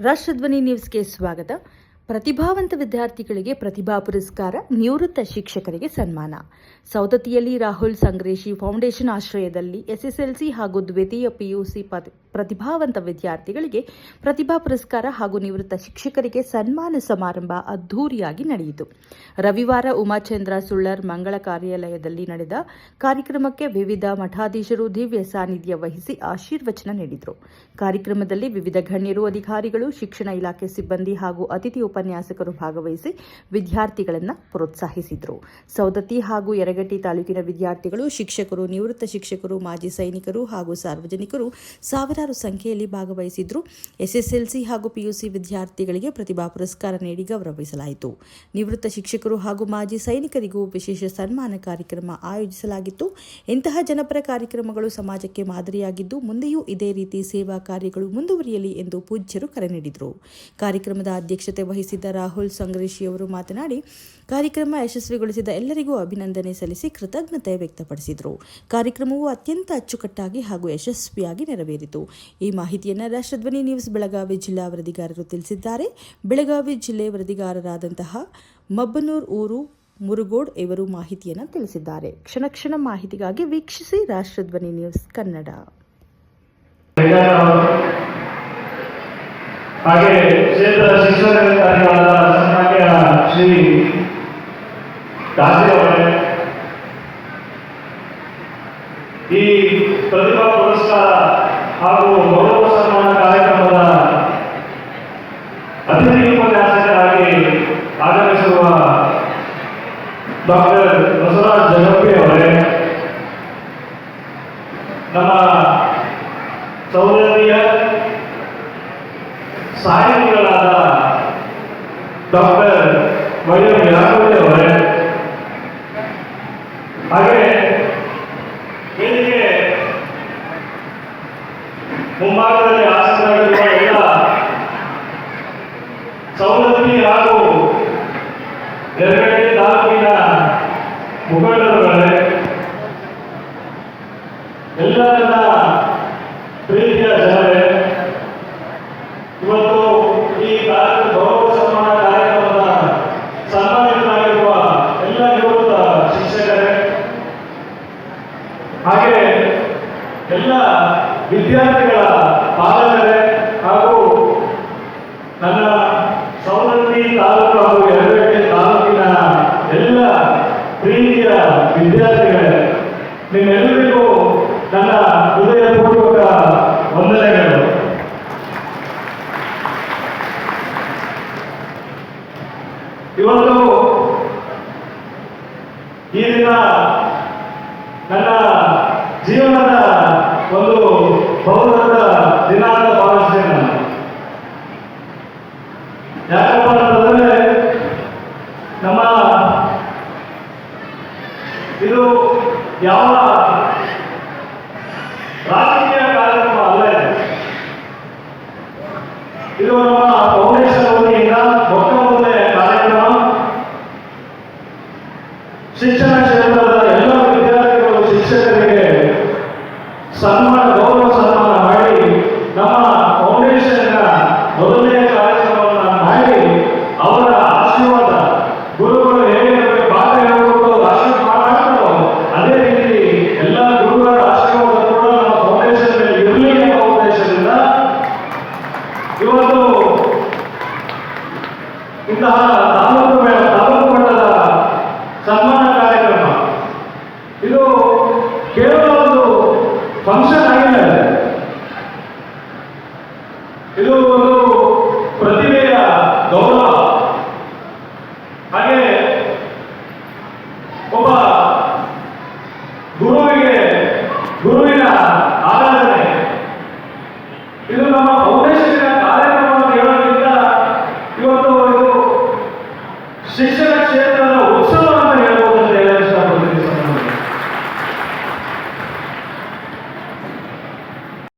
ರಾಷ್ಟ್ರಧ್ವನಿ ನ್ಯೂಸ್ಗೆ ಸ್ವಾಗತ. ಪ್ರತಿಭಾವಂತ ವಿದ್ಯಾರ್ಥಿಗಳಿಗೆ ಪ್ರತಿಭಾ ಪುರಸ್ಕಾರ, ನಿವೃತ್ತ ಶಿಕ್ಷಕರಿಗೆ ಸನ್ಮಾನ. ಸೌದತ್ತಿಯಲ್ಲಿ ರಾಹುಲ್ ಸಂಗ್ರೇಶಿ ಫೌಂಡೇಶನ್ ಆಶ್ರಯದಲ್ಲಿ ಎಸ್ಎಸ್ಎಲ್ಸಿ ಹಾಗೂ ದ್ವಿತೀಯ ಪಿಯುಸಿ ಪ್ರತಿಭಾವಂತ ವಿದ್ಯಾರ್ಥಿಗಳಿಗೆ ಪ್ರತಿಭಾ ಪುರಸ್ಕಾರ ಹಾಗೂ ನಿವೃತ್ತ ಶಿಕ್ಷಕರಿಗೆ ಸನ್ಮಾನ ಸಮಾರಂಭ ಅದ್ದೂರಿಯಾಗಿ ನಡೆಯಿತು. ರವಿವಾರ ಉಮಾಚಂದ್ರ ಸುಳ್ಳರ್ ಮಂಗಳ ಕಾರ್ಯಾಲಯದಲ್ಲಿ ನಡೆದ ಕಾರ್ಯಕ್ರಮಕ್ಕೆ ವಿವಿಧ ಮಠಾಧೀಶರು ದಿವ್ಯ ಸಾನ್ನಿಧ್ಯ ವಹಿಸಿ ಆಶೀರ್ವಚನ ನೀಡಿದರು. ಕಾರ್ಯಕ್ರಮದಲ್ಲಿ ವಿವಿಧ ಗಣ್ಯರು, ಅಧಿಕಾರಿಗಳು, ಶಿಕ್ಷಣ ಇಲಾಖೆ ಸಿಬ್ಬಂದಿ ಹಾಗೂ ಅತಿಥಿ ಉಪನ್ಯಾಸಕರು ಭಾಗವಹಿಸಿ ವಿದ್ಯಾರ್ಥಿಗಳನ್ನು ಪ್ರೋತ್ಸಾಹಿಸಿದರು. ಸೌದತ್ತಿ ಹಾಗೂ ಯರಗಟ್ಟಿ ತಾಲೂಕಿನ ವಿದ್ಯಾರ್ಥಿಗಳು, ಶಿಕ್ಷಕರು, ನಿವೃತ್ತ ಶಿಕ್ಷಕರು, ಮಾಜಿ ಸೈನಿಕರು ಹಾಗೂ ಸಾರ್ವಜನಿಕರು ಸಾವಿರಾರು ಸಂಖ್ಯೆಯಲ್ಲಿ ಭಾಗವಹಿಸಿದ್ರು. ಎಸ್ಎಸ್ಎಲ್ಸಿ ಹಾಗೂ ಪಿಯುಸಿ ವಿದ್ಯಾರ್ಥಿಗಳಿಗೆ ಪ್ರತಿಭಾ ಪುರಸ್ಕಾರ ನೀಡಿ ಗೌರವಿಸಲಾಯಿತು. ನಿವೃತ್ತ ಶಿಕ್ಷಕರು ಹಾಗೂ ಮಾಜಿ ಸೈನಿಕರಿಗೂ ವಿಶೇಷ ಸನ್ಮಾನ ಕಾರ್ಯಕ್ರಮ ಆಯೋಜಿಸಲಾಗಿತ್ತು. ಇಂತಹ ಜನಪರ ಕಾರ್ಯಕ್ರಮಗಳು ಸಮಾಜಕ್ಕೆ ಮಾದರಿಯಾಗಿದ್ದು, ಮುಂದೆಯೂ ಇದೇ ರೀತಿ ಸೇವಾ ಕಾರ್ಯಗಳು ಮುಂದುವರಿಯಲಿ ಎಂದು ಪೂಜ್ಯರು ಕರೆ ನೀಡಿದರು. ಕಾರ್ಯಕ್ರಮದ ಅಧ್ಯಕ್ಷತೆ ವಹಿಸಿದ್ದ ರಾಹುಲ್ ಸಂಗ್ರೇಶಿಯವರು ಮಾತನಾಡಿ, ಕಾರ್ಯಕ್ರಮ ಯಶಸ್ವಿಗೊಳಿಸಿದ ಎಲ್ಲರಿಗೂ ಅಭಿನಂದನೆ ಸಲ್ಲಿಸಿ ಕೃತಜ್ಞತೆ ವ್ಯಕ್ತಪಡಿಸಿದರು. ಕಾರ್ಯಕ್ರಮವು ಅತ್ಯಂತ ಅಚ್ಚುಕಟ್ಟಾಗಿ ಹಾಗೂ ಯಶಸ್ವಿಯಾಗಿ ನೆರವೇರಿತು. ಈ ಮಾಹಿತಿಯನ್ನು ರಾಷ್ಟ್ರಧ್ವನಿ ನ್ಯೂಸ್ ಬೆಳಗಾವಿ ಜಿಲ್ಲಾ ವರದಿಗಾರರು ತಿಳಿಸಿದ್ದಾರೆ. ಬೆಳಗಾವಿ ಜಿಲ್ಲೆ ವರದಿಗಾರರಾದಂತಹ ಮಬ್ಬನೂರ್ ಊರು ಮುರುಗೋಡ್ ಇವರು ಮಾಹಿತಿಯನ್ನು ತಿಳಿಸಿದ್ದಾರೆ. ಕ್ಷಣ ಕ್ಷಣ ಮಾಹಿತಿಗಾಗಿ ವೀಕ್ಷಿಸಿ ರಾಷ್ಟ್ರಧ್ವನಿ ನ್ಯೂಸ್ ಕನ್ನಡ. ಹಾಗೆ ಕ್ಷೇತ್ರ ಶಿಕ್ಷಣಾಧಿಕಾರಿಗಳಾದ ಸನ್ಮಾನ್ಯ ಶ್ರೀ ದಾಸಿ ಅವರೇ, ಈ ಪ್ರತಿಭಾ ಪುರಸ್ಕಾರ ಹಾಗೂ ಗೌರವ ಸನ್ಮಾನ ಕಾರ್ಯಕ್ರಮದ ಅತಿಥಿ ಉಪನ್ಯಾಸಕರಾಗಿ ಆಗಮಿಸಿರುವ ಡಾಕ್ಟರ್ ಬಸವರಾಜ್ ಜಗಪ್ಪಿ ಅವರೇ, ನಮ್ಮ ಸೌದತ್ತಿಯ ಸಾಹಿತಿಗಳಾದ ಡಾಕ್ಟರ್ ವೈಎಂ ಯಾದವ್ ಅವರೇ, ಹಾಗೆ ವೇದಿಕೆ ಮುಂಭಾಗದಲ್ಲಿ ಆಸೀನರಾಗಿರುವ ಎಲ್ಲ ಸೌದತ್ತಿ ಹಾಗೂ ಯರಗಟ್ಟಿ ತಾಲೂಕಿನ ಮುಖಂಡರುಗಳೇ, ಎಲ್ಲರನ್ನ ಪ್ರೀತಿಯ ಜನರೇ, ಇವತ್ತು ಈ ಗೌರವ ಸನ್ಮಾನ ಕಾರ್ಯಕ್ರಮದ ಸನ್ಮಾನಿತರಾಗಿರುವ ಎಲ್ಲ ನಿವೃತ್ತ ಶಿಕ್ಷಕರೇ, ಹಾಗೆ ಎಲ್ಲ ವಿದ್ಯಾರ್ಥಿಗಳ ಪಾಲಕರೇ ಹಾಗೂ ನನ್ನ ಸೌದತ್ತಿ ತಾಲೂಕು ಹಾಗೂ ಯರಗಟ್ಟಿ ತಾಲೂಕಿನ ಎಲ್ಲ ಪ್ರೀತಿಯ ವಿದ್ಯಾರ್ಥಿಗಳೇ, ನಿಮ್ಮೆಲ್ಲರಿಗೂ ನನ್ನ ಹೃದಯಪೂರ್ವಕ ವಂದನೆಗಳು. ಇವತ್ತು ಈ ದಿನ ನನ್ನ ಜೀವನದ ಒಂದು ಬಹುದೊಡ್ಡ ದಿನ ಅಂತ ಭಾವಿಸ್ತೇನೆ ನಾನು. ಯಾಕಪ್ಪ ಅಂತಂದ್ರೆ, ನಮ್ಮ ಇದು ಯಾವ ರಾಜಕೀಯ ಕಾರ್ಯಕ್ರಮ ಅಲ್ಲ, ಇದು ನಮ್ಮ ಫೌಂಡೇಶನ್ ವತಿಯಿಂದ ಮೊಟ್ಟ ಮೊದಲನೇ ಕಾರ್ಯಕ್ರಮ. ಶಿಕ್ಷಣ ಕ್ಷೇತ್ರದ ಎಲ್ಲ ವಿದ್ಯಾರ್ಥಿಗಳು, ಶಿಕ್ಷಕರಿಗೆ ಸನ್ಮಾನ, ಗೌರವ ಸನ್ಮಾನ ಮಾಡಿ ನಮ್ಮ ಫೌಂಡೇಶನ್ನ ಮೊದಲನೇ ಕಾರ್ಯಕ್ರಮವನ್ನು ಮಾಡಿ ಅವರ ಆಶೀರ್ವಾದ, ಗುರುಗಳು ಹೇಗೆ ನಮಗೆ ಪಾಠ ಹೇಳ್ಕೊಟ್ಟು ಆಶೀರ್ವಾದ ಮಾಡ್ತಾರೋ ಅದೇ ರೀತಿ ಎಲ್ಲ ಗುರುಗಳ ಆಶೀರ್ವಾದ ಕೂಡ ನಮ್ಮ ಫೌಂಡೇಶನ್ ಮೇಲೆ ಇರಲಿ ಎಂಬ ಉದ್ದೇಶದಿಂದ ಇವತ್ತು ಇಂತಹ ತಾಲೂಕು ಮಟ್ಟದ ಸನ್ಮಾನ ಕಾರ್ಯಕ್ರಮ, ಇದು ಕೇವಲ ಒಂದು ಫಂಕ್ಷನ್ ಆಗಿಲ್ಲ, ಇದು ಒಂದು ಪ್ರತಿಭೆಯ ಗೌರವ. ಹಾಗೆ ಒಬ್ಬ ಗುರುವಿನ ಆರಾಧನೆ, ಇದು ನಮ್ಮ